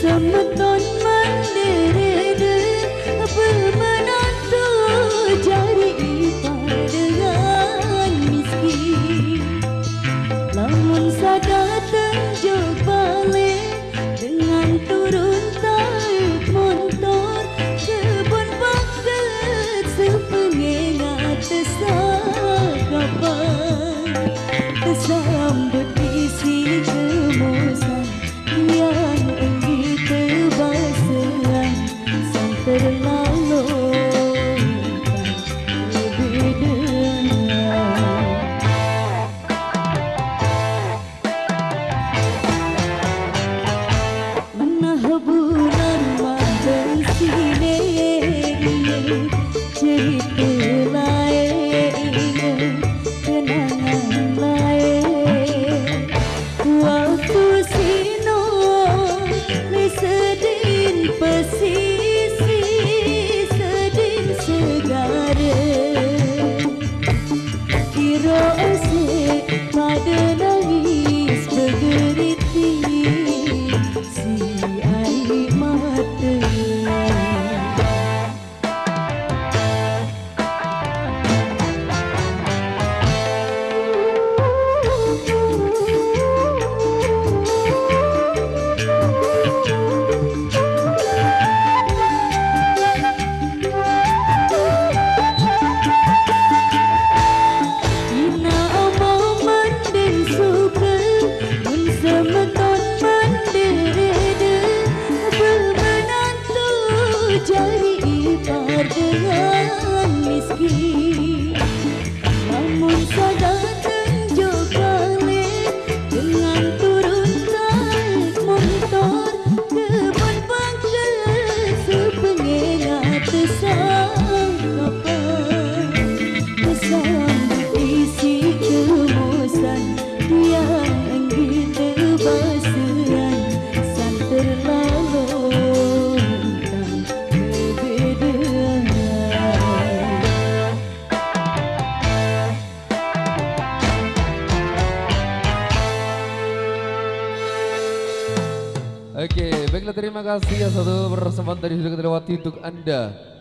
semeton menderede bermenantu jari ipar dengan miskin. Lamun sadar tenjuk balik dengan turun tarik motor kebun paket sepengengat tesakapan tersambut isi kemusan yang enggi terbaseran sang terlalu bulan mantan sini cerita lain kenangan lain waktu sino sedin pesisi sedin segara kira asik pada nangis bergeriti si air mata. Ina omong mending suka mun semeton menderede bermenantu jari ipar dengan miskin. Namun sadar tenjuk balik dengan turun tarik motor kebun paket sepengengat tesakapan tersambut isi kemusan yang enggi terbaseran san terlalu berbeda. Oke, baiklah terima kasih ya satu persembahan tadi sudah kita lewati untuk Anda.